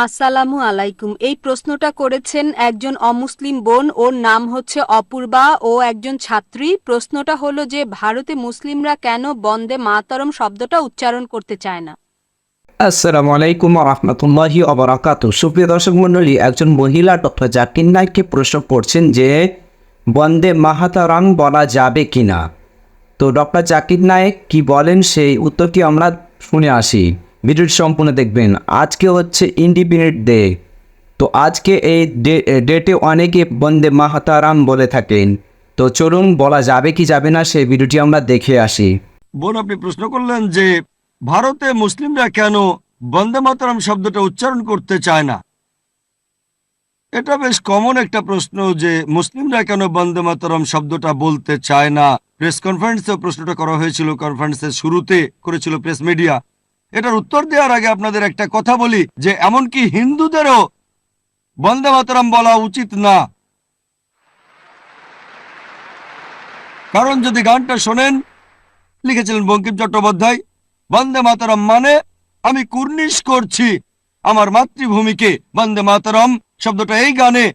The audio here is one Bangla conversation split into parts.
আসসালামু আলাইকুম। এই প্রশ্নটা করেছেন একজন অমুসলিম বোন। ওর নাম হচ্ছে অপূর্বা। ও একজন ছাত্রী। প্রশ্নটা হলো যে ভারতে মুসলিমরা কেন বন্দে মাতরম শব্দটা উচ্চারণ করতে চায় না। আসসালামু আলাইকুম রহমতুল্লাহি অবরাকাতু। সুপ্রিয় দর্শক মণ্ডলী, একজন মহিলা ডক্টর জাকির নায়েককে প্রশ্ন করছেন যে বন্দে মাহাতারাম বলা যাবে কিনা। তো ডক্টর জাকির নায়েক কি বলেন সেই উত্তরটি আমরা শুনে আসি। ভিডিওটি সম্পূর্ণ দেখবেন। আজকে হচ্ছে ইন্ডিপেন্ডেন্ট ডে। তো আজকে এই ডেটে অনেকে বন্দে মাহাতারাম বলে থাকেন। তো চলুন বলা যাবে কি যাবে না সেই ভিডিওটি আমরা দেখে আসি। বোন, আপনি প্রশ্ন করলেন যে ভারতে মুসলিমরা কেন বন্দে মাতরম শব্দটা উচ্চারণ করতে চায় না। এটা বেশ কমন একটা প্রশ্ন যে মুসলিমরা কেন বন্দে মাতরম শব্দটা বলতে চায় না। প্রেস কনফারেন্সেও প্রশ্নটা করা হয়েছিল, কনফারেন্সের শুরুতে করেছিল প্রেস মিডিয়া। এটার উত্তর দেওয়ার আগে আপনাদের একটা কথা বলি যে এমনকি হিন্দুদেরও বন্দে মাতরম বলা উচিত না। কারণ যদি গানটা শোনেন, লিখেছিলেন বঙ্কিম চট্টোপাধ্যায়, বন্দে মাতরম মানে আমি কুর্নিশ করছি আমার মাতৃভূমিকে। বন্দে মাতরম শব্দটা এই গানে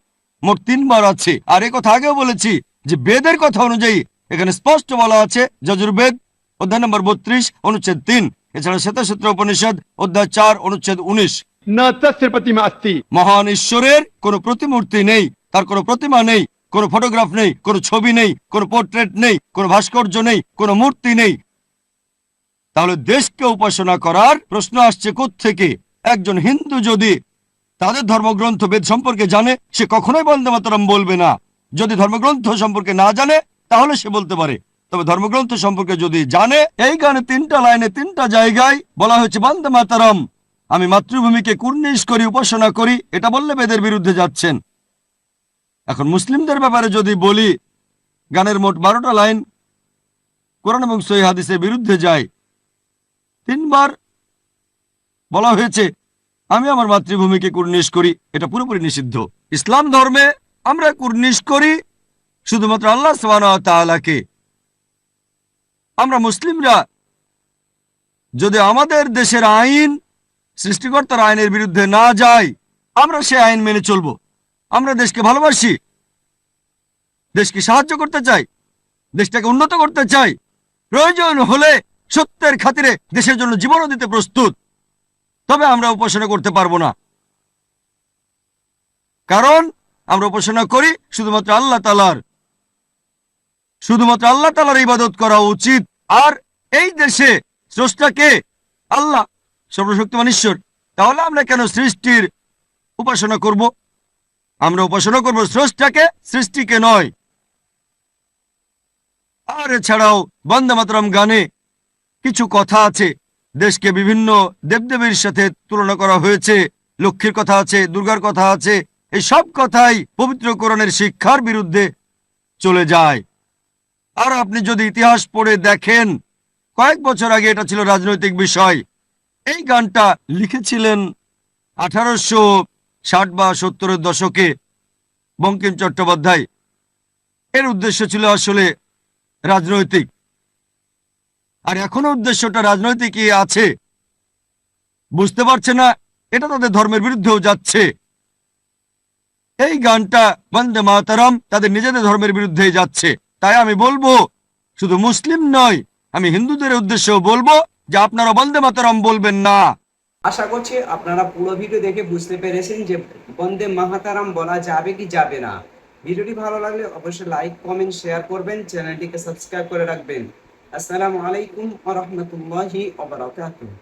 মোট 3 বার আছে। আর এ কথা আগেও বলেছি যে বেদের কথা অনুযায়ী এখানে স্পষ্ট বলা আছে, যজুর্বেদ অধ্যায় নম্বর 32 অনুচ্ছেদ 3, এছাড়া শ্বেতসূত্র উপনিষদ অধ্যায় 4 অনুচ্ছেদ 19। মহান ঈশ্বরের কোনো প্রতিমূর্তি নেই, তার কোনো প্রতিমা নেই, কোনো ফটোগ্রাফ নেই, কোনো ছবি নেই, কোনো পোর্ট্রেট নেই, কোনো ভাস্কর্য নেই, কোনো মূর্তি নেই। তাহলে দেশকে উপাসনা করার প্রশ্ন আসছে কোত্থেকে? একজন হিন্দু যদি তাদের ধর্মগ্রন্থ বেদ সম্পর্কে জানে, সে কখনোই বন্দে মাতরম বলবে না। যদি ধর্মগ্রন্থ সম্পর্কে না জানে তাহলে সে বলতে পারে, তবে ধর্মগ্রন্থ সম্পর্কে যদি জানে, এই গানে 3টা লাইনে 3টা জায়গায় বলা হয়েছে বন্দে মাতরম, আমি মাতৃভূমিকে কুর্নিশ করি, উপাসনা করি। এটা বললে বেদের বিরুদ্ধে যাচ্ছেন। এখন মুসলিমদের ব্যাপারে যদি বলি, গানের মোট 12টা লাইন কোরআন এবং সহিহ হাদিসের বিরুদ্ধে যায়। 3 বার বলা হয়েছে আমি আমার মাতৃভূমিকে কুর্নিশ করি, এটা পুরোপুরি নিষিদ্ধ। ইসলাম ধর্মে আমরা কুর্নিশ করি শুধুমাত্র আল্লাহ সুবহানাহু ওয়া তাআলাকে। আমরা মুসলিমরা যদি আমাদের দেশের আইন সৃষ্টিকর্তার আইনের বিরুদ্ধে না যায়, আমরা সে আইন মেনে চলব। আমরা দেশকে ভালোবাসি, দেশকে সাহায্য করতে চাই, দেশটাকে উন্নত করতে চাই, প্রয়োজন হলে সত্যের খাতিরে দেশের জন্য জীবনও দিতে প্রস্তুত। তবে আমরা উপাসনা করতে পারবো না, কারণ আমরা উপাসনা করি শুধুমাত্র আল্লাহ তাআলার। শুধুমাত্র আল্লাহ তাআলার ইবাদত করা উচিত। আর এই দেশে স্রষ্টাকে আল্লাহ, সর্বশক্তিমান ঈশ্বর। তাহলে আমরা কেন সৃষ্টির উপাসনা করব? আমরা উপাসনা করব স্রষ্টাকে, সৃষ্টিকে নয়। আর এছাড়াও বন্দে মাতরম গানে কিছু কথা আছে, দেশকে বিভিন্ন দেবদেবীর সাথে তুলনা করা হয়েছে, লক্ষ্মীর কথা আছে, দুর্গার কথা আছে। এই সব কথাই পবিত্র কোরআনের শিক্ষার বিরুদ্ধে চলে যায়। আর আপনি যদি ইতিহাস পড়ে দেখেন, কয়েক বছর আগে এটা ছিল রাজনৈতিক বিষয়। এই গানটা লিখেছিলেন 1860 বা 70-এর দশকে বঙ্কিম চট্টোপাধ্যায়। এর উদ্দেশ্য ছিল আসলে রাজনৈতিক, আর এখনো উদ্দেশ্যটা রাজনৈতিকই আছে। বুঝতে পারছে না, এটা তাদের ধর্মের বিরুদ্ধেও যাচ্ছে। এই গানটা বন্দে মাতরম তাদের নিজেদের ধর্মের বিরুদ্ধেই যাচ্ছে। তাই আমি বলবো, শুধু মুসলিম নয়, আমি হিন্দুদের উদ্দেশ্যেও বলবো যে আপনারা বন্দে মাতরম বলবেন না। আশা করছি আপনারা পুরো ভিডিও দেখে বুঝতে পেরেছেন যে বন্দে মাহাতারাম বলা যাবে কি যাবে না। ভিডিওটি ভালো লাগলে অবশ্যই লাইক, কমেন্ট, শেয়ার করবেন, চ্যানেলটিকে সাবস্ক্রাইব করে রাখবেন। আসসালামু আলাইকুম ওয়া রাহমাতুল্লাহি ওয়া বারাকাতুহু।